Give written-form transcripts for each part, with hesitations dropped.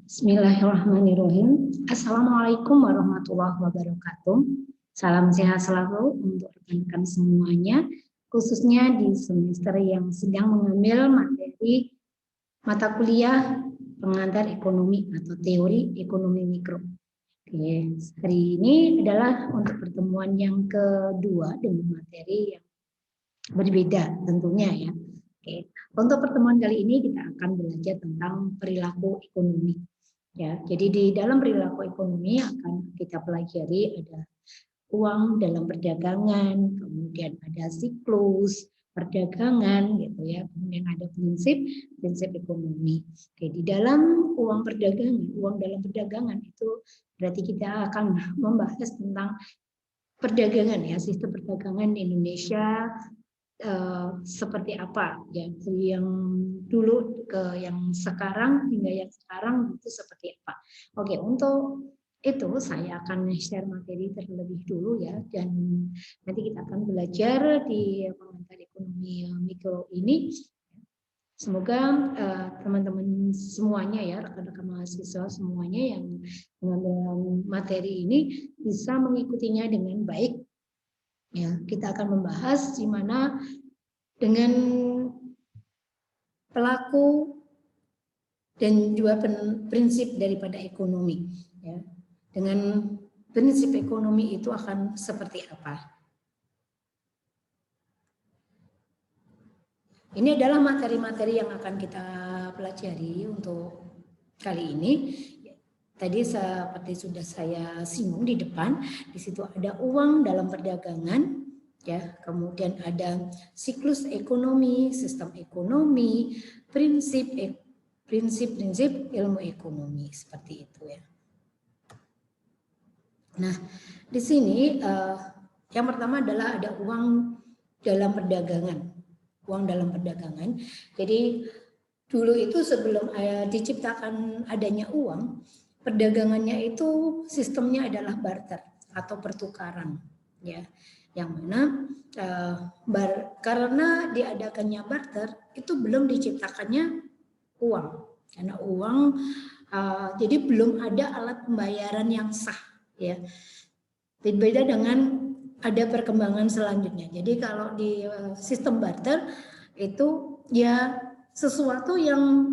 Bismillahirrahmanirrahim. Assalamualaikum warahmatullahi wabarakatuh. Salam sehat selalu untuk rekan-rekan semuanya, khususnya di semester yang sedang mengambil materi mata kuliah pengantar ekonomi atau teori ekonomi mikro. Oke, hari ini adalah untuk pertemuan yang kedua dengan materi yang berbeda tentunya ya. Oke, untuk pertemuan kali ini kita akan belajar tentang perilaku ekonomi. Ya, jadi di dalam perilaku ekonomi akan kita pelajari ada uang dalam perdagangan, kemudian ada siklus perdagangan gitu ya, kemudian ada prinsip ekonomi. Oke, di dalam uang perdagangan, uang dalam perdagangan itu berarti kita akan membahas tentang perdagangan ya, sistem perdagangan di Indonesia seperti apa ya, yang dulu ke yang sekarang hingga yang sekarang itu seperti apa. Oke, untuk itu saya akan share materi terlebih dulu ya, dan nanti kita akan belajar di pengantar ekonomi mikro ini. Semoga teman-teman semuanya ya, rekan-rekan mahasiswa semuanya yang mengambil materi ini bisa mengikutinya dengan baik. Ya, kita akan membahas di mana dengan pelaku dan juga prinsip daripada ekonomi. Ya. Dengan prinsip ekonomi itu akan seperti apa? Ini adalah materi-materi yang akan kita pelajari untuk kali ini. Tadi seperti sudah saya singgung di depan, di situ ada uang dalam perdagangan, ya, kemudian ada siklus ekonomi, sistem ekonomi, prinsip-prinsip ilmu ekonomi seperti itu ya. Nah, di sini yang pertama adalah ada uang dalam perdagangan, uang dalam perdagangan. Jadi dulu itu sebelum diciptakan adanya uang, perdagangannya itu sistemnya adalah barter atau pertukaran, ya, yang mana karena diadakannya barter itu belum diciptakannya uang, karena uang jadi belum ada alat pembayaran yang sah, ya. Berbeda dengan ada perkembangan selanjutnya. Jadi kalau di sistem barter itu ya sesuatu yang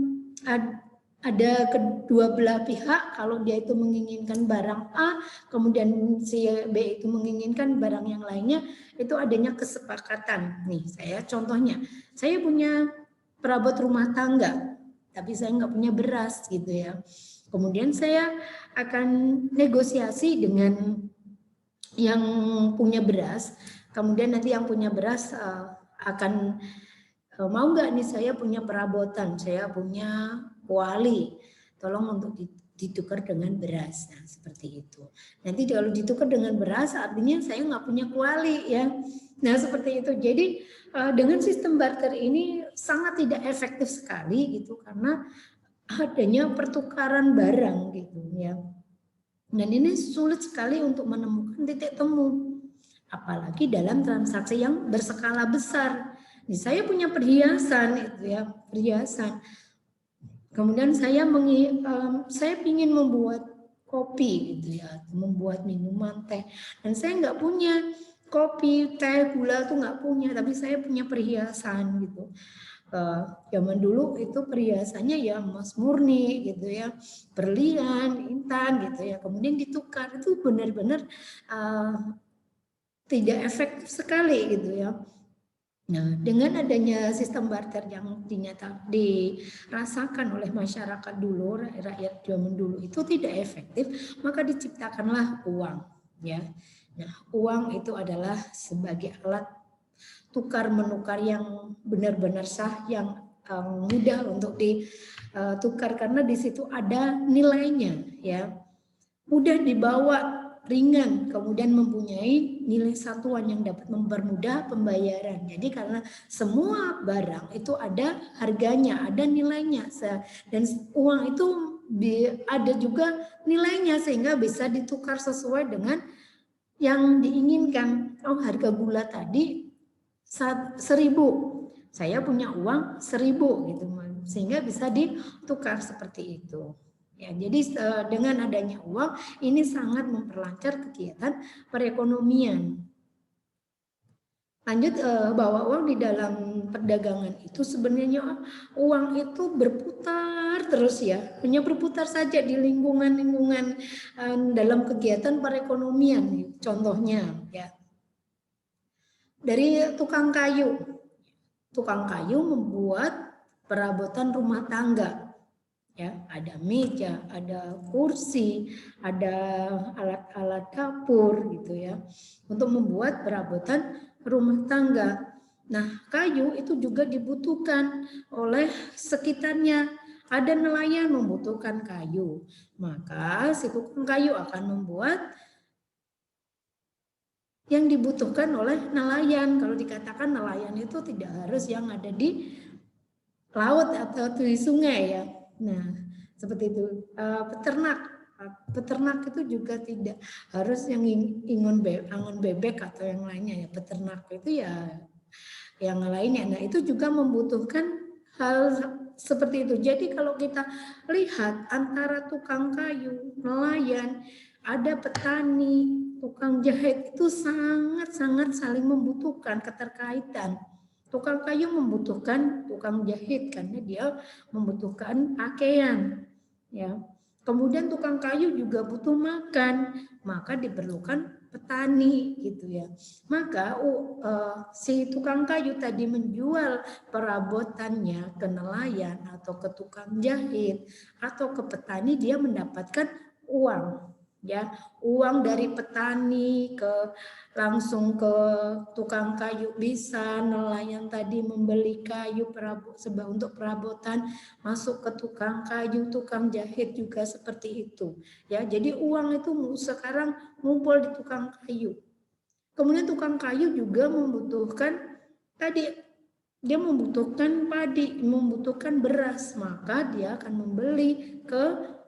ada kedua belah pihak, kalau dia itu menginginkan barang A, kemudian si B itu menginginkan barang yang lainnya, itu adanya kesepakatan. Nih, contohnya, saya punya perabot rumah tangga, tapi saya nggak punya beras gitu ya. Kemudian saya akan negosiasi dengan yang punya beras, kemudian nanti yang punya beras akan mau nggak nih saya punya perabotan, saya punya kuali, tolong untuk ditukar dengan beras. Nah, seperti itu. Nanti kalau ditukar dengan beras artinya saya nggak punya kuali ya. Nah, seperti itu. Jadi dengan sistem barter ini sangat tidak efektif sekali gitu, karena adanya pertukaran barang gitu ya. Dan ini sulit sekali untuk menemukan titik temu, apalagi dalam transaksi yang berskala besar. Saya punya perhiasan itu ya, perhiasan. Kemudian saya ingin membuat kopi gitu ya, membuat minuman teh. Dan saya nggak punya kopi, teh, gula tuh nggak punya, tapi saya punya perhiasan gitu. Zaman dulu itu perhiasannya ya emas murni gitu ya, berlian, intan gitu ya. Kemudian ditukar, itu benar-benar tidak efektif sekali gitu ya. Nah, dengan adanya sistem barter yang dirasakan oleh masyarakat dulu, rakyat zaman dulu itu tidak efektif, maka diciptakanlah uang, ya. Nah, uang itu adalah sebagai alat tukar menukar yang benar-benar sah, yang mudah untuk ditukar karena di situ ada nilainya, ya. Mudah dibawa, ringan, kemudian mempunyai nilai satuan yang dapat mempermudah pembayaran. Jadi karena semua barang itu ada harganya, ada nilainya, dan uang itu ada juga nilainya sehingga bisa ditukar sesuai dengan yang diinginkan. Oh, harga gula tadi 1.000, saya punya uang 1.000 gitu, sehingga bisa ditukar seperti itu. Ya, jadi dengan adanya uang ini sangat memperlancar kegiatan perekonomian. Lanjut, bahwa uang di dalam perdagangan itu sebenarnya uang itu berputar terus ya, hanya berputar saja di lingkungan-lingkungan dalam kegiatan perekonomian. Contohnya ya, dari tukang kayu membuat perabotan rumah tangga. Ya, ada meja, ada kursi, ada alat-alat dapur gitu ya, untuk membuat perabotan rumah tangga. Nah, kayu itu juga dibutuhkan oleh sekitarnya. Ada nelayan membutuhkan kayu, maka si tukang kayu akan membuat yang dibutuhkan oleh nelayan. Kalau dikatakan nelayan itu tidak harus yang ada di laut atau di sungai ya. Nah, seperti itu. Peternak itu juga tidak harus yang angon bebek atau yang lainnya ya. Peternak itu ya yang lainnya. Nah, itu juga membutuhkan hal seperti itu. Jadi kalau kita lihat antara tukang kayu, nelayan, ada petani, tukang jahit itu sangat-sangat saling membutuhkan keterkaitan. Tukang kayu membutuhkan tukang jahit karena dia membutuhkan pakaian, ya. Kemudian tukang kayu juga butuh makan, maka diperlukan petani gitu ya. Maka si tukang kayu tadi menjual perabotannya ke nelayan atau ke tukang jahit atau ke petani, dia mendapatkan uang. Ya, uang dari petani langsung ke tukang kayu bisa, nelayan tadi membeli kayu untuk perabotan masuk ke tukang kayu, tukang jahit juga seperti itu. Ya, jadi uang itu sekarang ngumpul di tukang kayu. Kemudian tukang kayu juga membutuhkan tadi, dia membutuhkan padi, membutuhkan beras, maka dia akan membeli ke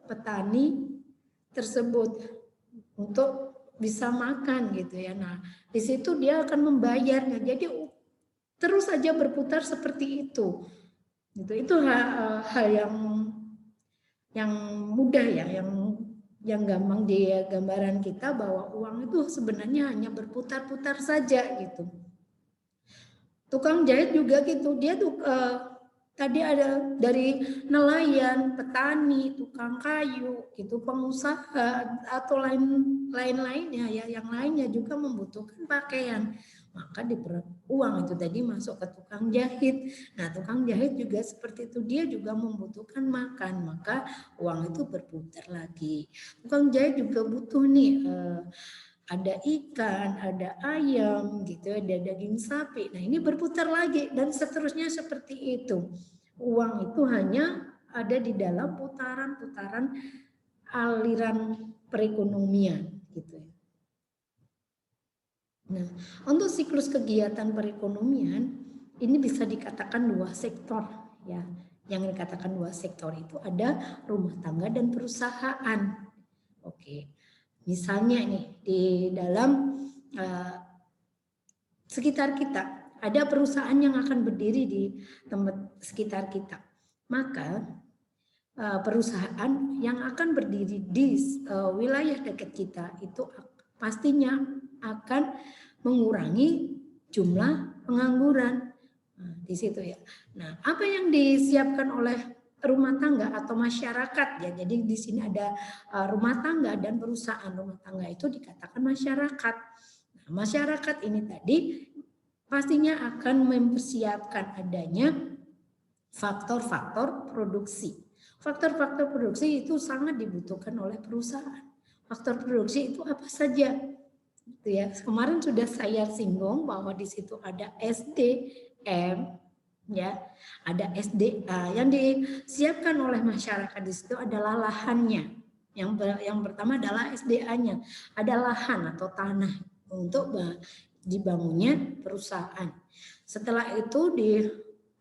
petani tersebut untuk bisa makan gitu ya. Nah, di situ dia akan membayarnya. Jadi terus saja berputar seperti itu. Itu hal yang mudah ya, yang gampang di gambaran kita bahwa uang itu sebenarnya hanya berputar-putar saja gitu. Tukang jahit juga gitu, dia tuh tadi ada dari nelayan, petani, tukang kayu, gitu, pengusaha atau lain-lainnya ya, yang lainnya juga membutuhkan pakaian. Maka uang itu tadi masuk ke tukang jahit. Nah, tukang jahit juga seperti itu, dia juga membutuhkan makan, maka uang itu berputar lagi. Tukang jahit juga butuh nih ada ikan, ada ayam, gitu, ada daging sapi. Nah, ini berputar lagi dan seterusnya seperti itu. Uang itu hanya ada di dalam putaran-putaran aliran perekonomian, gitu. Nah, untuk siklus kegiatan perekonomian ini bisa dikatakan dua sektor, ya. Yang dikatakan dua sektor itu ada rumah tangga dan perusahaan. Oke. Misalnya nih di dalam sekitar kita ada perusahaan yang akan berdiri di tempat sekitar kita, maka perusahaan yang akan berdiri di wilayah dekat kita itu pastinya akan mengurangi jumlah pengangguran. Nah, di situ ya. Nah, apa yang disiapkan oleh rumah tangga atau masyarakat ya. Jadi di sini ada rumah tangga dan perusahaan. Rumah tangga itu dikatakan masyarakat. Nah, masyarakat ini tadi pastinya akan mempersiapkan adanya faktor-faktor produksi. Faktor-faktor produksi itu sangat dibutuhkan oleh perusahaan. Faktor produksi itu apa saja? Gitu ya. Kemarin sudah saya singgung bahwa di situ ada SDM, ya, ada SDA yang disiapkan oleh masyarakat. Di situ adalah lahannya. Yang pertama adalah SDA-nya, ada lahan atau tanah untuk dibangunnya perusahaan. Setelah itu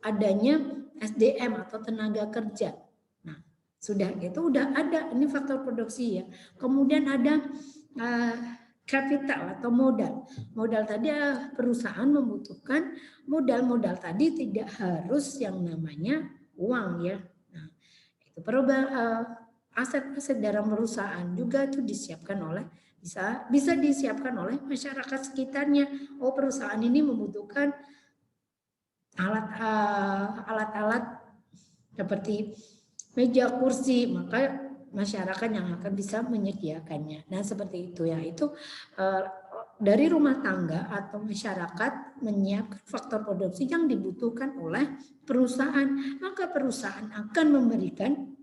adanya SDM atau tenaga kerja. Nah, sudah itu udah ada, ini faktor produksi ya. Kemudian ada kapital atau modal. Modal tadi perusahaan membutuhkan modal tadi tidak harus yang namanya uang ya. Nah, itu aset-aset dalam perusahaan juga itu disiapkan oleh bisa disiapkan oleh masyarakat sekitarnya. Oh, perusahaan ini membutuhkan alat-alat seperti meja, kursi, maka masyarakat yang akan bisa menyediakannya. Nah, seperti itu ya. Itu dari rumah tangga atau masyarakat menyiapkan faktor produksi yang dibutuhkan oleh perusahaan, maka perusahaan akan memberikan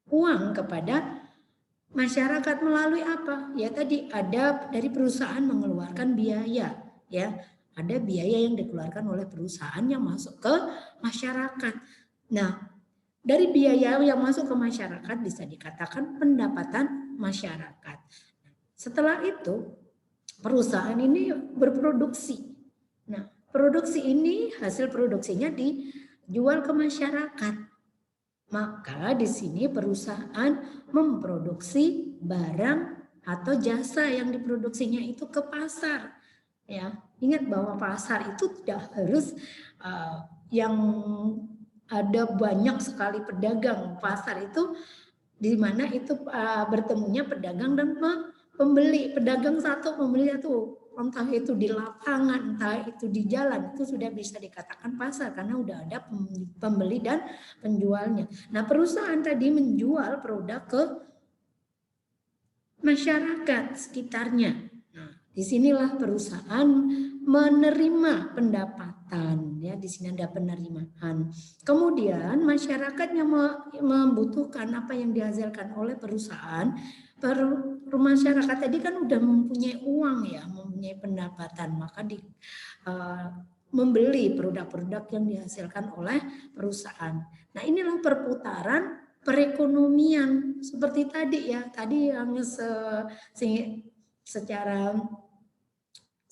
uang kepada masyarakat melalui apa? Ya tadi ada dari perusahaan mengeluarkan biaya, ya. Ada biaya yang dikeluarkan oleh perusahaan yang masuk ke masyarakat. Nah, dari biaya yang masuk ke masyarakat bisa dikatakan pendapatan masyarakat. Setelah itu, perusahaan ini berproduksi. Nah, produksi ini, hasil produksinya dijual ke masyarakat. Maka di sini perusahaan memproduksi barang atau jasa yang diproduksinya itu ke pasar. Ya, ingat bahwa pasar itu tidak harus yang ada banyak sekali pedagang. Pasar itu di mana itu bertemunya pedagang dan pembeli. Pedagang satu, pembeli satu. Entah itu di lapangan, entah itu di jalan, itu sudah bisa dikatakan pasar karena udah ada pembeli dan penjualnya. Nah, perusahaan tadi menjual produk ke masyarakat sekitarnya. Nah, disinilah perusahaan menerima pendapatan, ya di sini ada penerimaan. Kemudian masyarakat yang membutuhkan apa yang dihasilkan oleh perusahaan, masyarakat tadi kan udah mempunyai uang ya, mempunyai pendapatan, maka membeli produk-produk yang dihasilkan oleh perusahaan. Nah, inilah perputaran perekonomian seperti tadi ya, tadi yang secara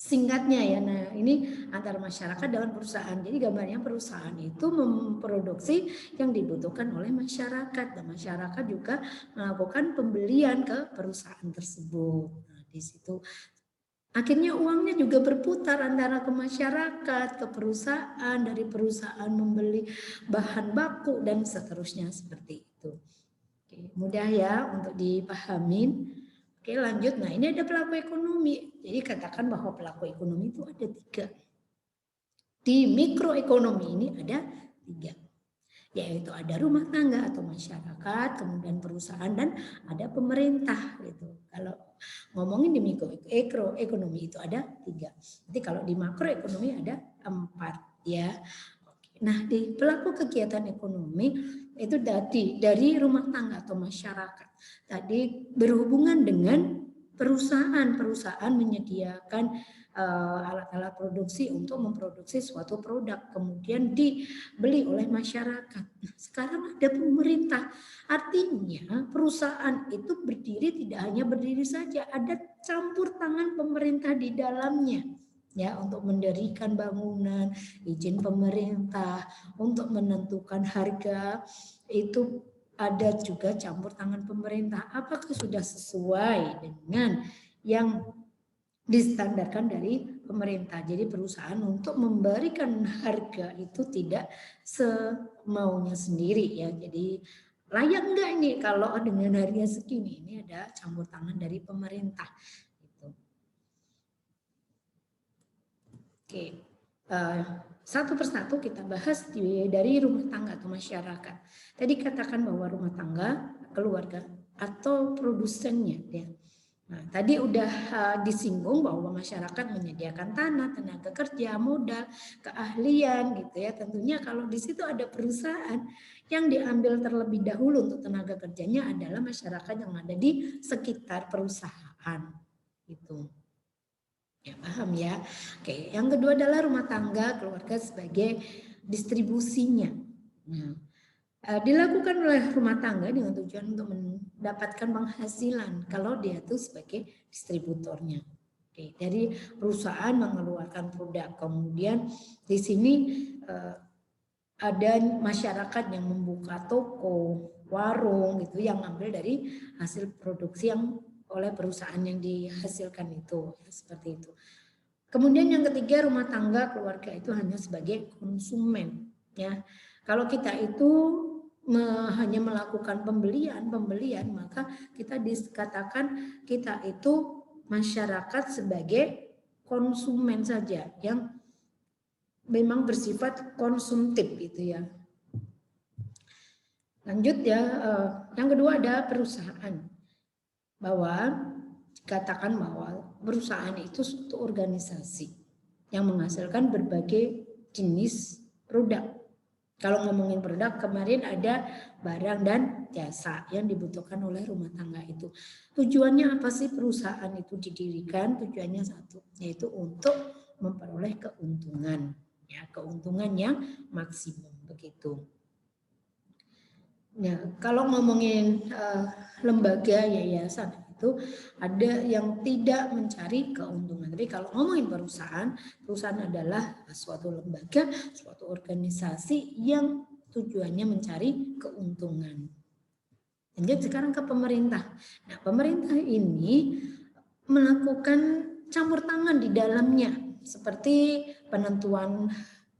singkatnya ya. Nah, ini antara masyarakat dengan perusahaan. Jadi gambarnya perusahaan itu memproduksi yang dibutuhkan oleh masyarakat dan masyarakat juga melakukan pembelian ke perusahaan tersebut. Nah, di situ akhirnya uangnya juga berputar antara ke masyarakat, ke perusahaan, dari perusahaan membeli bahan baku dan seterusnya seperti itu. Oke, mudah ya untuk dipahamin. Oke, lanjut. Nah, ini ada pelaku ekonomi. Jadi katakan bahwa pelaku ekonomi itu ada 3. Di mikroekonomi ini ada 3. Yaitu ada rumah tangga atau masyarakat, kemudian perusahaan, dan ada pemerintah gitu. Kalau ngomongin di mikroekonomi itu ada 3. Jadi kalau di makroekonomi ada 4 ya. Nah, di pelaku kegiatan ekonomi itu dari rumah tangga atau masyarakat. Tadi berhubungan dengan perusahaan menyediakan alat-alat produksi untuk memproduksi suatu produk, kemudian dibeli oleh masyarakat. Nah, sekarang ada pemerintah, artinya perusahaan itu berdiri tidak hanya berdiri saja, ada campur tangan pemerintah di dalamnya. Ya, untuk mendirikan bangunan, izin pemerintah, untuk menentukan harga, itu ada juga campur tangan pemerintah. Apakah sudah sesuai dengan yang distandarkan dari pemerintah? Jadi perusahaan untuk memberikan harga itu tidak semaunya sendiri ya. Jadi layak enggak ini kalau dengan harga segini? Ini ada campur tangan dari pemerintah. Oke, satu persatu kita bahas dari rumah tangga atau masyarakat. Tadi katakan bahwa rumah tangga, keluarga atau produsennya. Ya. Nah, tadi udah disinggung bahwa masyarakat menyediakan tanah, tenaga kerja, modal, keahlian gitu ya. Tentunya kalau di situ ada perusahaan yang diambil terlebih dahulu untuk tenaga kerjanya adalah masyarakat yang ada di sekitar perusahaan. Gitu. Ya, paham ya. Oke, yang kedua adalah rumah tangga, keluarga sebagai distribusinya. Nah, dilakukan oleh rumah tangga dengan tujuan untuk mendapatkan penghasilan kalau dia itu sebagai distributornya. Oke, dari perusahaan mengeluarkan produk, kemudian di sini ada masyarakat yang membuka toko, warung gitu yang ambil dari hasil produksi yang oleh perusahaan yang dihasilkan itu, ya, seperti itu. Kemudian yang ketiga, rumah tangga keluarga itu hanya sebagai konsumen, ya. Kalau kita itu hanya melakukan pembelian, maka kita dikatakan kita itu masyarakat sebagai konsumen saja yang memang bersifat konsumtif gitu ya. Lanjut ya, yang kedua ada perusahaan. Bahwa dikatakan bahwa perusahaan itu suatu organisasi yang menghasilkan berbagai jenis produk. Kalau ngomongin produk, kemarin ada barang dan jasa yang dibutuhkan oleh rumah tangga itu. Tujuannya apa sih perusahaan itu didirikan? Tujuannya satu, yaitu untuk memperoleh keuntungan. Ya, keuntungan yang maksimum begitu. Ya, kalau ngomongin lembaga yayasan itu ada yang tidak mencari keuntungan. Tapi kalau ngomongin perusahaan adalah suatu lembaga, suatu organisasi yang tujuannya mencari keuntungan. Lanjut sekarang ke pemerintah. Nah, pemerintah ini melakukan campur tangan di dalamnya seperti penentuan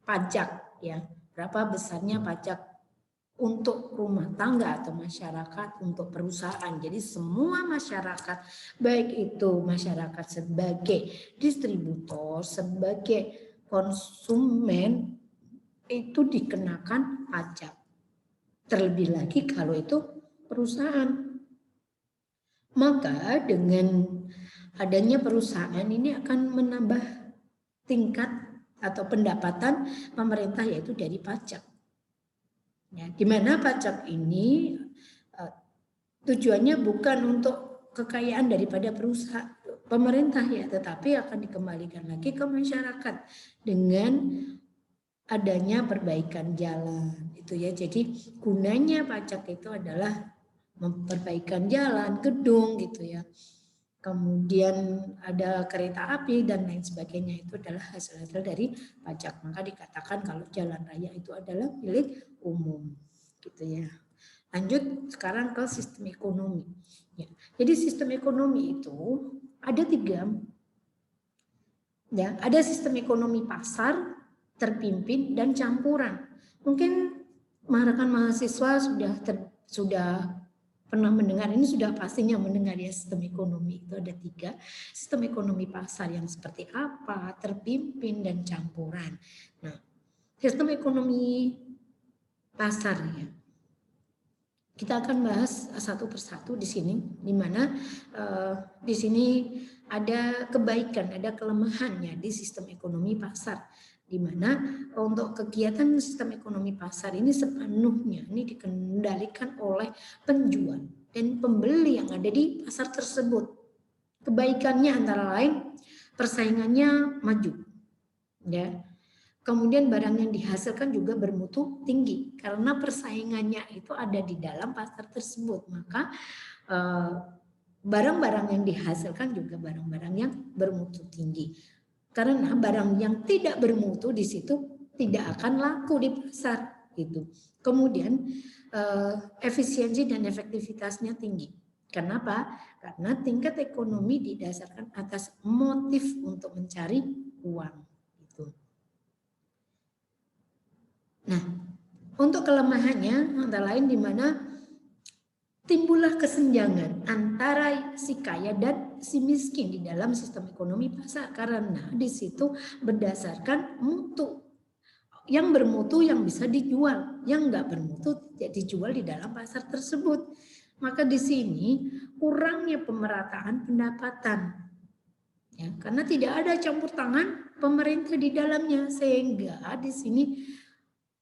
pajak ya. Berapa besarnya pajak untuk rumah tangga atau masyarakat, untuk perusahaan. Jadi semua masyarakat, baik itu masyarakat sebagai distributor, sebagai konsumen, itu dikenakan pajak. Terlebih lagi kalau itu perusahaan. Maka dengan adanya perusahaan ini akan menambah tingkat atau pendapatan pemerintah yaitu dari pajak. Ya, di mana pajak ini tujuannya bukan untuk kekayaan daripada perusahaan pemerintah ya, tetapi akan dikembalikan lagi ke masyarakat dengan adanya perbaikan jalan itu ya. Jadi gunanya pajak itu adalah memperbaikan jalan, gedung gitu ya. Kemudian ada kereta api dan lain sebagainya, itu adalah hasil-hasil dari pajak. Maka dikatakan kalau jalan raya itu adalah milik umum gitu ya. Lanjut sekarang ke sistem ekonomi. Ya. Jadi sistem ekonomi itu ada 3. Ya, ada sistem ekonomi pasar, terpimpin dan campuran. Mungkin rekan mahasiswa sudah pernah mendengar, ini sudah pastinya mendengar ya, sistem ekonomi itu ada 3. Sistem ekonomi pasar yang seperti apa, terpimpin dan campuran. Nah, sistem ekonomi pasar ya. Kita akan bahas satu persatu di sini, di mana di sini ada kebaikan, ada kelemahannya di sistem ekonomi pasar. Di mana untuk kegiatan sistem ekonomi pasar ini sepenuhnya ini dikendalikan oleh penjual dan pembeli yang ada di pasar tersebut. Kebaikannya antara lain persaingannya maju, ya. Kemudian barang yang dihasilkan juga bermutu tinggi karena persaingannya itu ada di dalam pasar tersebut. Maka barang-barang yang dihasilkan juga barang-barang yang bermutu tinggi. Karena barang yang tidak bermutu di situ tidak akan laku di pasar gitu. Kemudian efisiensi dan efektivitasnya tinggi. Kenapa? Karena tingkat ekonomi didasarkan atas motif untuk mencari uang gitu. Nah, untuk kelemahannya antara lain di mana timbullah kesenjangan antara si kaya dan si miskin di dalam sistem ekonomi pasar karena di situ berdasarkan mutu. Yang bermutu yang bisa dijual, yang enggak bermutu tidak dijual di dalam pasar tersebut. Maka di sini kurangnya pemerataan pendapatan. Ya, karena tidak ada campur tangan pemerintah di dalamnya sehingga di sini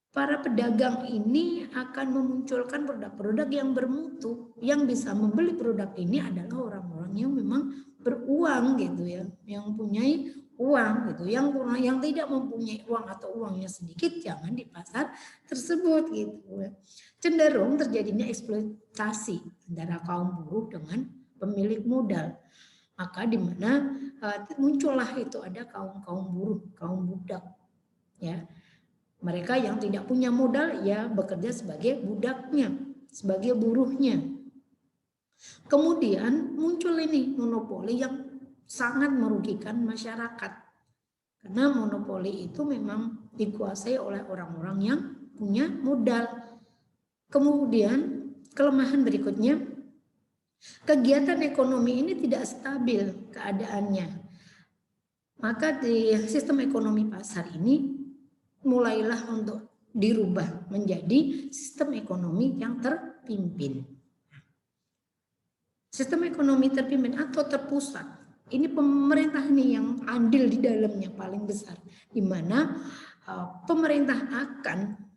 para pedagang ini akan memunculkan produk-produk yang bermutu. Yang bisa membeli produk ini adalah orang-orang yang memang beruang gitu ya, yang mempunyai uang gitu. Yang tidak mempunyai uang atau uangnya sedikit jangan di pasar tersebut gitu. Cenderung terjadinya eksploitasi antara kaum buruh dengan pemilik modal. Maka di mana muncullah itu ada kaum buruh, kaum budak ya. Mereka yang tidak punya modal ya bekerja sebagai budaknya, sebagai buruhnya. Kemudian muncul ini monopoli yang sangat merugikan masyarakat. Karena monopoli itu memang dikuasai oleh orang-orang yang punya modal. Kemudian kelemahan berikutnya, kegiatan ekonomi ini tidak stabil keadaannya. Maka di sistem ekonomi pasar ini mulailah untuk dirubah menjadi sistem ekonomi yang terpimpin. Sistem ekonomi terpimpin atau terpusat. Ini pemerintah nih yang andil di dalamnya paling besar, di mana pemerintah akan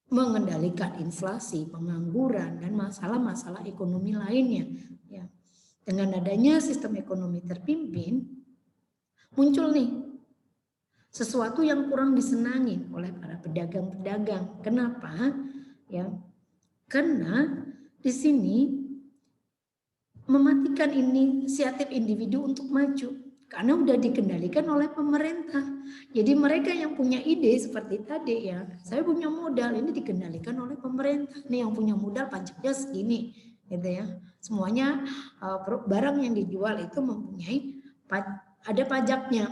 mengendalikan inflasi, pengangguran, dan masalah-masalah ekonomi lainnya. Ya. Dengan adanya sistem ekonomi terpimpin, muncul nih sesuatu yang kurang disenangi oleh para pedagang-pedagang. Kenapa? Ya, karena di sini mematikan inisiatif individu untuk maju. Karena udah dikendalikan oleh pemerintah. Jadi mereka yang punya ide seperti tadi ya, saya punya modal, ini dikendalikan oleh pemerintah. Nih yang punya modal pajaknya segini, gitu ya. Semuanya barang yang dijual itu mempunyai ada pajaknya.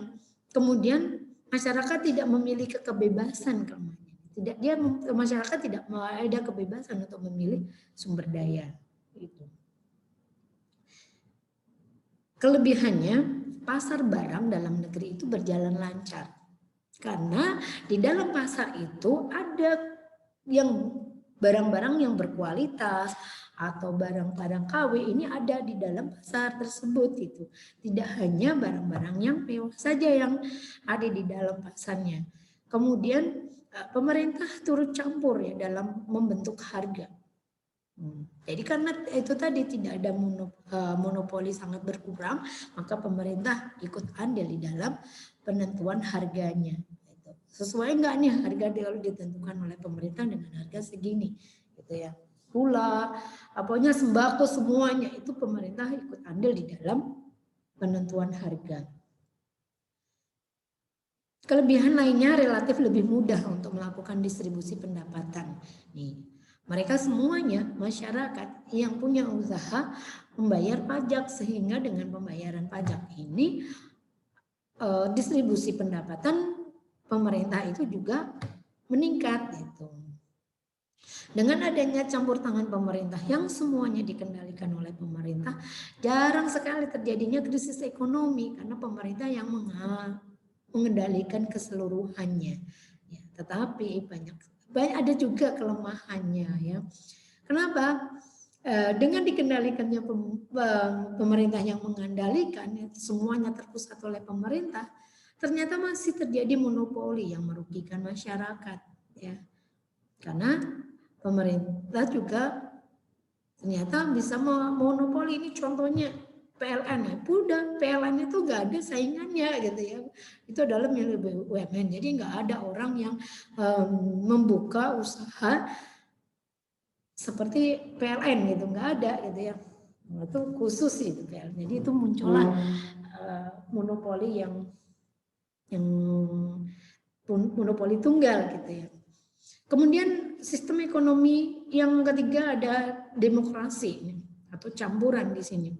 Kemudian masyarakat tidak memiliki kebebasan masyarakat tidak ada kebebasan untuk memilih sumber daya. Itu. Kelebihannya, pasar barang dalam negeri itu berjalan lancar. Karena di dalam pasar itu ada yang barang-barang yang berkualitas atau barang-barang KW ini ada di dalam pasar tersebut itu. Tidak hanya barang-barang yang mewah saja yang ada di dalam pasarnya. Kemudian pemerintah turut campur ya dalam membentuk harga. Jadi karena itu tadi tidak ada monopoli sangat berkurang, maka pemerintah ikut andil di dalam penentuan harganya. Sesuai enggak nih harga kalau ditentukan oleh pemerintah dengan harga segini, gitu ya. Gula, pokoknya sembako semuanya itu pemerintah ikut andil di dalam penentuan harga. Kelebihan lainnya relatif lebih mudah untuk melakukan distribusi pendapatan. Nih, mereka semuanya masyarakat yang punya usaha membayar pajak sehingga dengan pembayaran pajak ini distribusi pendapatan pemerintah itu juga meningkat gitu. Dengan adanya campur tangan pemerintah yang semuanya dikendalikan oleh pemerintah, jarang sekali terjadinya krisis ekonomi karena pemerintah yang mengendalikan keseluruhannya. Ya, tetapi banyak ada juga kelemahannya ya. Kenapa? Dengan dikendalikannya pemerintah yang mengendalikan ya, semuanya terpusat oleh pemerintah, ternyata masih terjadi monopoli yang merugikan masyarakat ya. Karena pemerintah juga ternyata bisa monopoli. Ini contohnya PLN ya, udah PLN itu nggak ada saingannya gitu ya, itu adalah milik BUMN, jadi nggak ada orang yang membuka usaha seperti PLN gitu, nggak ada gitu ya, itu khusus itu PLN, jadi itu muncullah monopoli yang monopoli tunggal gitu ya. Kemudian sistem ekonomi yang ketiga ada demokrasi atau campuran di sini.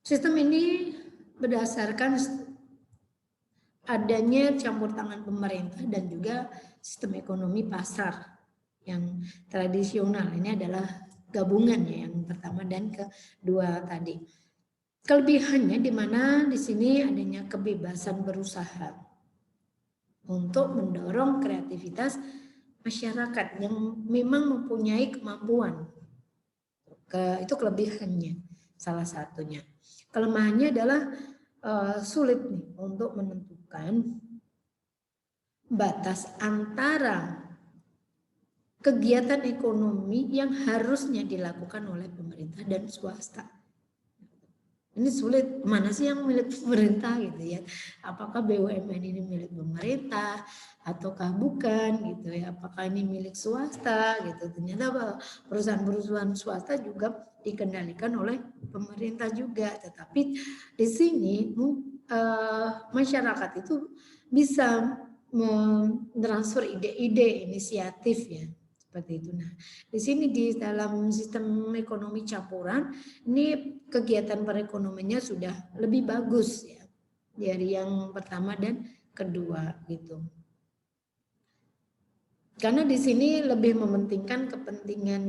Sistem ini berdasarkan adanya campur tangan pemerintah dan juga sistem ekonomi pasar yang tradisional. Ini adalah gabungan ya, yang pertama dan kedua tadi. Kelebihannya di mana di sini adanya kebebasan berusaha untuk mendorong kreativitas masyarakat yang memang mempunyai kemampuan. Itu kelebihannya salah satunya. Kelemahannya adalah sulit nih untuk menentukan batas antara kegiatan ekonomi yang harusnya dilakukan oleh pemerintah dan swasta. Ini sulit, mana sih yang milik pemerintah gitu ya. Apakah BUMN ini milik pemerintah ataukah bukan gitu ya. Apakah ini milik swasta gitu. Ternyata perusahaan-perusahaan swasta juga dikendalikan oleh pemerintah juga. Tetapi di sini masyarakat itu bisa mentransfer ide-ide, inisiatif ya. Seperti itu. Nah, di sini di dalam sistem ekonomi campuran ini kegiatan perekonomiannya sudah lebih bagus ya dari yang pertama dan kedua gitu. Karena di sini lebih mementingkan kepentingan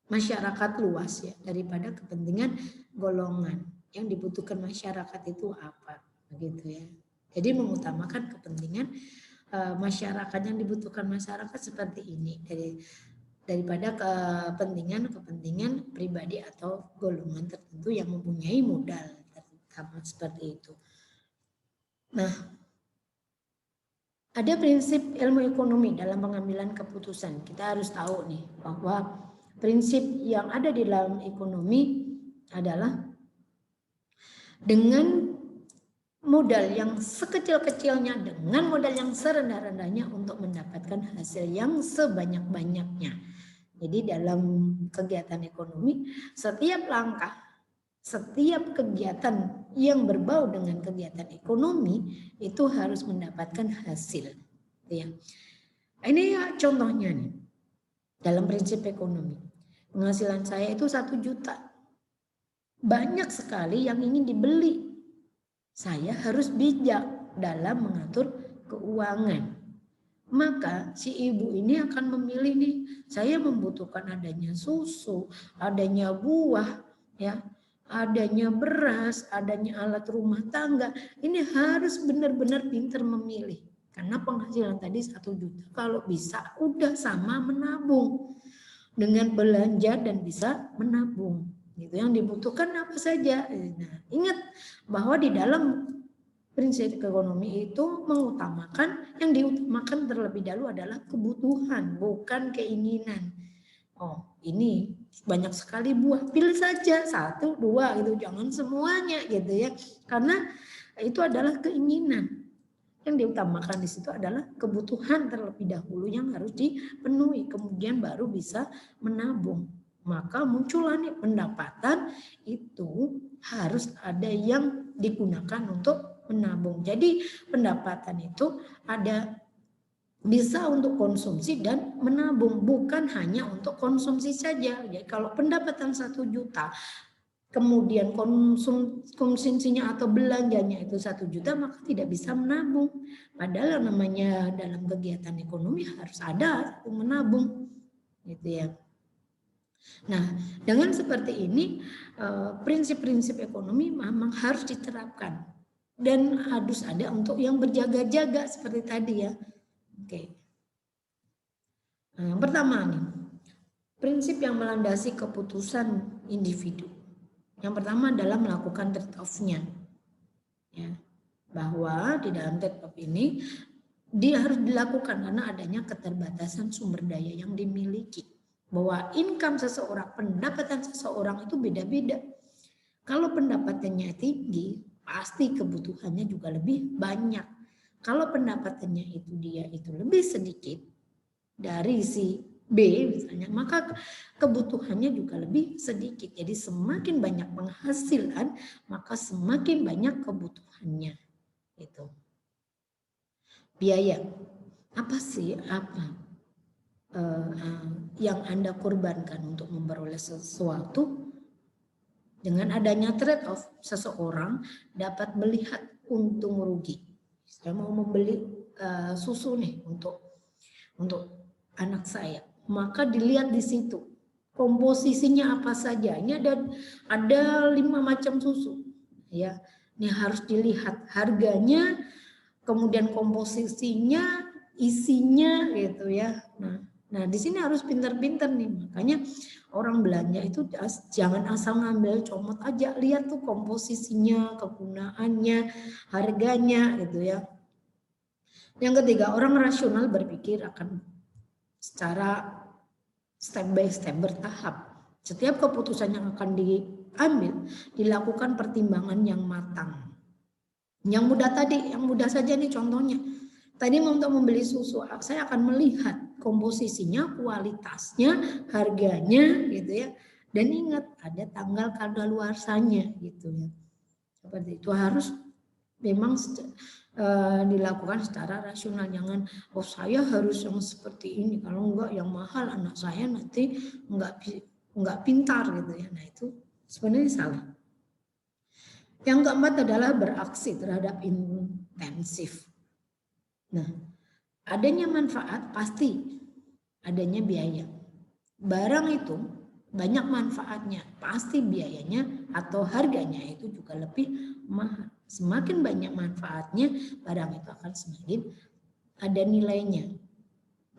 masyarakat luas ya daripada kepentingan golongan. Yang dibutuhkan masyarakat itu apa, begitu ya. Jadi mengutamakan kepentingan masyarakat, yang dibutuhkan masyarakat seperti ini daripada kepentingan pribadi atau golongan tertentu yang mempunyai modal terutama seperti itu. Nah, ada prinsip ilmu ekonomi dalam pengambilan keputusan. Kita harus tahu nih bahwa prinsip yang ada di dalam ekonomi adalah dengan modal yang sekecil-kecilnya, dengan modal yang serendah-rendahnya untuk mendapatkan hasil yang sebanyak-banyaknya. Jadi dalam kegiatan ekonomi, setiap langkah, setiap kegiatan yang berbau dengan kegiatan ekonomi itu harus mendapatkan hasil. Ya. Ini ya contohnya nih, dalam prinsip ekonomi. Penghasilan saya itu 1 juta. Banyak sekali yang ingin dibeli. Saya harus bijak dalam mengatur keuangan. Maka si ibu ini akan memilih nih, saya membutuhkan adanya susu, adanya buah, ya, adanya beras, adanya alat rumah tangga. Ini harus benar-benar pintar memilih. Karena penghasilan tadi 1 juta, kalau bisa udah sama menabung. Dengan belanja dan bisa menabung. Itu yang dibutuhkan apa saja. Nah, ingat bahwa di dalam prinsip ekonomi itu mengutamakan, yang diutamakan terlebih dahulu adalah kebutuhan, bukan keinginan. Oh, ini banyak sekali buah, pilih saja 1, 2 gitu, jangan semuanya gitu ya. Karena itu adalah keinginan. Yang diutamakan di situ adalah kebutuhan terlebih dahulu yang harus dipenuhi, kemudian baru bisa menabung. Maka muncullah nih pendapatan itu harus ada yang digunakan untuk menabung. Jadi pendapatan itu ada bisa untuk konsumsi dan menabung, bukan hanya untuk konsumsi saja. Jadi kalau pendapatan 1 juta, kemudian konsumsinya atau belanjanya itu 1 juta, maka tidak bisa menabung. Padahal namanya dalam kegiatan ekonomi harus ada menabung, gitu ya. Nah, dengan seperti ini prinsip-prinsip ekonomi memang harus diterapkan dan harus ada untuk yang berjaga-jaga seperti tadi ya. Oke. Nah, yang pertama nih, prinsip yang melandasi keputusan individu. Yang pertama adalah melakukan trade-off-nya. Ya, bahwa di dalam trade-off ini dia harus dilakukan karena adanya keterbatasan sumber daya yang dimiliki. Bahwa income seseorang, pendapatan seseorang itu beda-beda. Kalau pendapatannya tinggi, pasti kebutuhannya juga lebih banyak. Kalau pendapatannya itu dia itu lebih sedikit dari si B misalnya, maka kebutuhannya juga lebih sedikit. Jadi semakin banyak penghasilan, maka semakin banyak kebutuhannya. Itu. Biaya. Apa sih yang Anda korbankan untuk memperoleh sesuatu? Dengan adanya trade-off, seseorang dapat melihat untung rugi. Saya mau membeli susu nih untuk anak saya, maka dilihat di situ komposisinya apa saja. Ini ada 5 macam susu, ya. Ini harus dilihat harganya, kemudian komposisinya, isinya, gitu ya. Nah di sini harus pintar-pintar nih, makanya orang belanja itu jangan asal ngambil comot aja, lihat tuh komposisinya, kegunaannya, harganya, gitu ya. Yang ketiga, orang rasional berpikir akan secara step by step, bertahap. Setiap keputusan yang akan diambil dilakukan pertimbangan yang matang. Yang mudah saja nih contohnya. Tadi untuk membeli susu, saya akan melihat komposisinya, kualitasnya, harganya, gitu ya. Dan ingat ada tanggal kadaluarsanya, gitu ya. Seperti itu harus memang dilakukan secara rasional. Jangan, oh saya harus yang seperti ini, kalau enggak yang mahal anak saya nanti enggak pintar, gitu ya. Nah itu sebenarnya salah. Yang keempat adalah beraksi terhadap intensif. Nah, adanya manfaat pasti adanya biaya. Barang itu banyak manfaatnya, pasti biayanya atau harganya itu juga lebih mahal. Semakin banyak manfaatnya, barang itu akan semakin ada nilainya.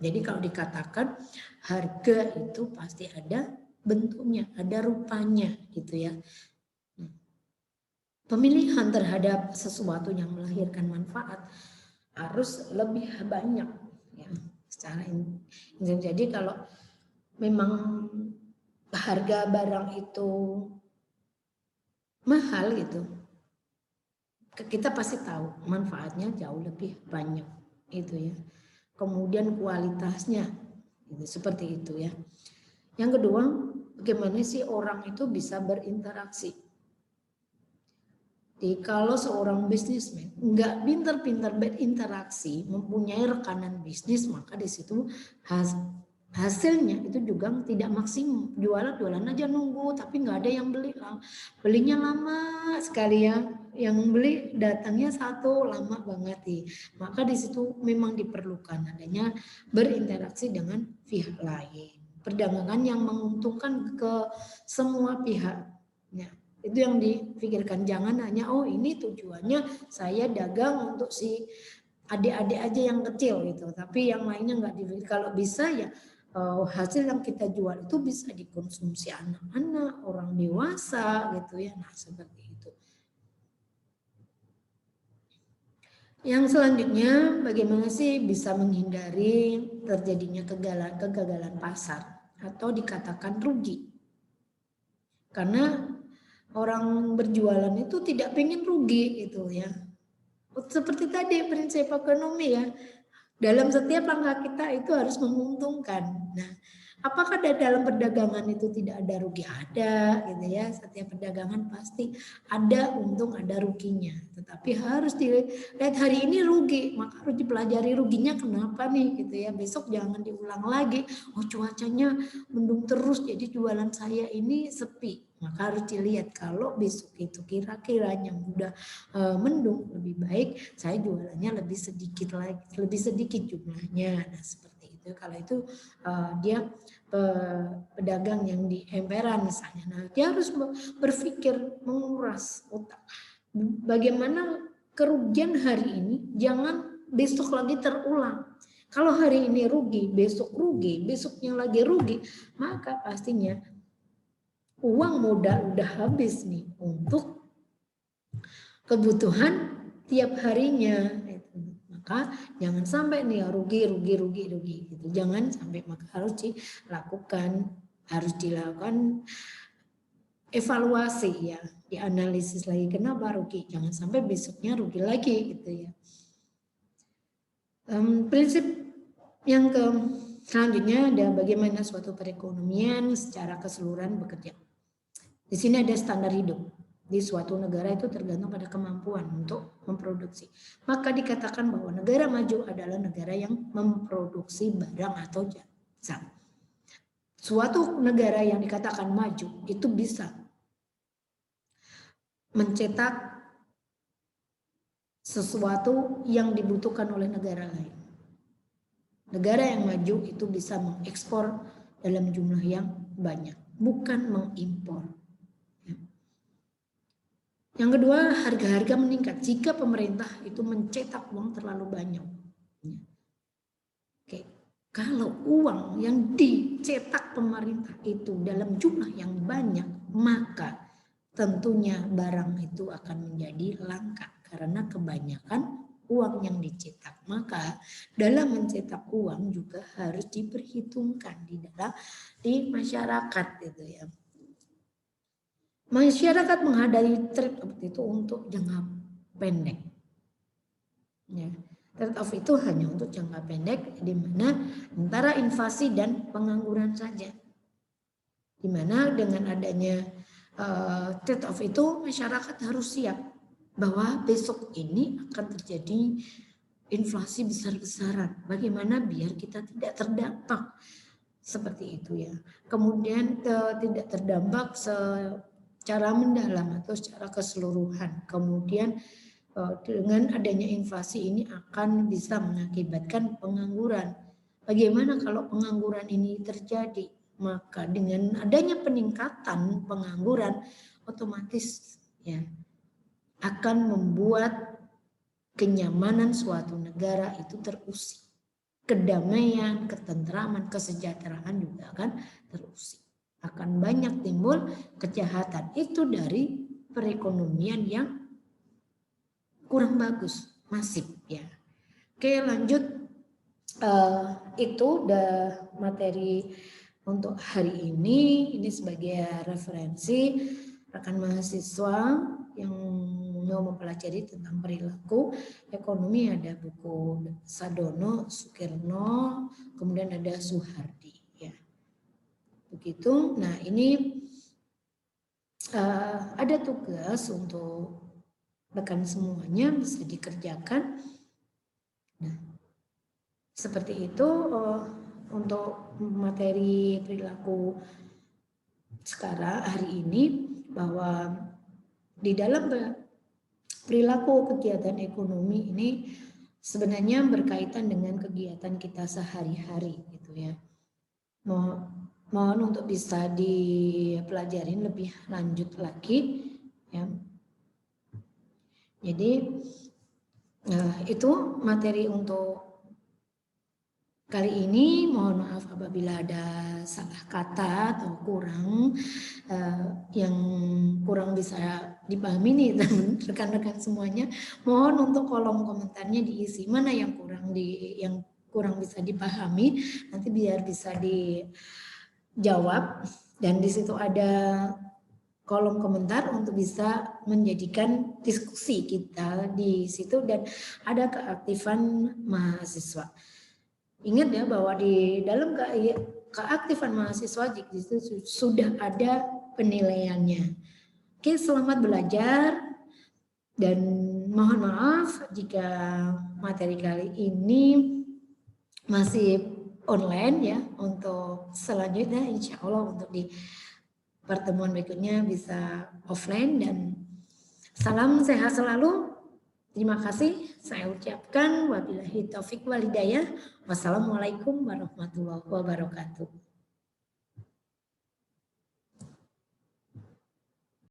Jadi kalau dikatakan harga itu pasti ada bentuknya, ada rupanya gitu ya. Pemilihan terhadap sesuatu yang melahirkan manfaat harus lebih banyak ya, secara jadi kalau memang harga barang itu mahal gitu, kita pasti tahu manfaatnya jauh lebih banyak itu ya. Kemudian kualitasnya gitu, seperti itu ya. Yang kedua, bagaimana sih orang itu bisa berinteraksi? Jadi kalau seorang bisnismen nggak pintar-pintar berinteraksi, mempunyai rekanan bisnis, maka di situ hasilnya itu juga tidak maksimum. Jualan aja nunggu, tapi nggak ada yang beli. Belinya lama sekali ya. Yang beli datangnya satu, lama banget nih. Maka di situ memang diperlukan adanya berinteraksi dengan pihak lain. Perdagangan yang menguntungkan ke semua pihak. Ya. Itu yang dipikirkan, jangan hanya oh ini tujuannya saya dagang untuk si adik-adik aja yang kecil gitu, tapi yang lainnya nggak dipikir. Kalau bisa ya hasil yang kita jual itu bisa dikonsumsi anak-anak, orang dewasa gitu ya. Nah seperti itu. Yang selanjutnya, bagaimana sih bisa menghindari terjadinya kegagalan pasar atau dikatakan rugi? Karena orang berjualan itu tidak pengen rugi gitu ya. Seperti tadi prinsip ekonomi ya. Dalam setiap langkah kita itu harus menguntungkan. Nah, apakah dalam perdagangan itu tidak ada rugi? Ada gitu ya. Setiap perdagangan pasti ada untung, ada ruginya. Tetapi harus dilihat hari ini rugi, maka harus dipelajari ruginya kenapa nih gitu ya. Besok jangan diulang lagi. Oh, cuacanya mendung terus jadi jualan saya ini sepi. Maka harus dilihat kalau besok itu kira-kiranya udah mendung, lebih baik saya jualannya lebih sedikit lagi, lebih sedikit jumlahnya. Nah seperti itu. Kalau itu dia pedagang yang di emperan misalnya, nah dia harus berpikir, menguras otak. Bagaimana kerugian hari ini jangan besok lagi terulang. Kalau hari ini rugi, besoknya lagi rugi, maka pastinya uang modal udah habis nih untuk kebutuhan tiap harinya. Maka jangan sampai nih rugi gitu. Jangan sampai, maka harus dilakukan evaluasi ya, dianalisis lagi kenapa rugi. Jangan sampai besoknya rugi lagi gitu ya. Prinsip yang selanjutnya ada bagaimana suatu perekonomian secara keseluruhan bekerja. Di sini ada standar hidup. Di suatu negara itu tergantung pada kemampuan untuk memproduksi. Maka dikatakan bahwa negara maju adalah negara yang memproduksi barang atau jasa. Suatu negara yang dikatakan maju itu bisa mencetak sesuatu yang dibutuhkan oleh negara lain. Negara yang maju itu bisa mengekspor dalam jumlah yang banyak, bukan mengimpor. Yang kedua, harga-harga meningkat jika pemerintah itu mencetak uang terlalu banyak. Oke. Kalau uang yang dicetak pemerintah itu dalam jumlah yang banyak, maka tentunya barang itu akan menjadi langka karena kebanyakan uang yang dicetak. Maka dalam mencetak uang juga harus diperhitungkan di masyarakat gitu ya. Masyarakat menghadapi trade-off itu untuk jangka pendek. Ya. Trade-off itu hanya untuk jangka pendek, di mana antara invasi dan pengangguran saja. Di mana dengan adanya trade-off itu masyarakat harus siap bahwa besok ini akan terjadi inflasi besar-besaran. Bagaimana biar kita tidak terdampak seperti itu ya. Kemudian tidak terdampak secara mendalam atau secara keseluruhan. Kemudian dengan adanya inflasi ini akan bisa mengakibatkan pengangguran. Bagaimana kalau pengangguran ini terjadi? Maka dengan adanya peningkatan pengangguran otomatis ya akan membuat kenyamanan suatu negara itu terusik. Kedamaian, ketentraman, kesejahteraan juga akan terusik. Akan banyak timbul kejahatan. Itu dari perekonomian yang kurang bagus, masif ya. Oke, lanjut. Itu udah materi untuk hari ini. Ini sebagai referensi rekan mahasiswa yang mau mempelajari tentang perilaku ekonomi. Ada buku Sadono, Sukirno, kemudian ada Suhardi ya. Begitu. Nah, ini ada tugas untuk rekan semuanya bisa dikerjakan. Nah, seperti itu untuk materi perilaku sekarang hari ini, bahwa di dalam perilaku kegiatan ekonomi ini sebenarnya berkaitan dengan kegiatan kita sehari-hari gitu ya. Mohon untuk bisa dipelajarin lebih lanjut lagi ya. Jadi itu materi untuk kali ini. Mohon maaf apabila ada salah kata atau kurang yang kurang bisa dipahami nih rekan-rekan semuanya. Mohon untuk kolom komentarnya diisi mana yang kurang bisa dipahami, nanti biar bisa dijawab, dan di situ ada kolom komentar untuk bisa menjadikan diskusi kita di situ, dan ada keaktifan mahasiswa. Ingat ya bahwa di dalam keaktifan mahasiswa itu sudah ada penilaiannya. Oke, selamat belajar dan mohon maaf jika materi kali ini masih online ya. Untuk selanjutnya insya Allah untuk di pertemuan berikutnya bisa offline, dan salam sehat selalu. Terima kasih saya ucapkan. Wabillahi taufik wal hidayah. Wassalamualaikum warahmatullahi wabarakatuh.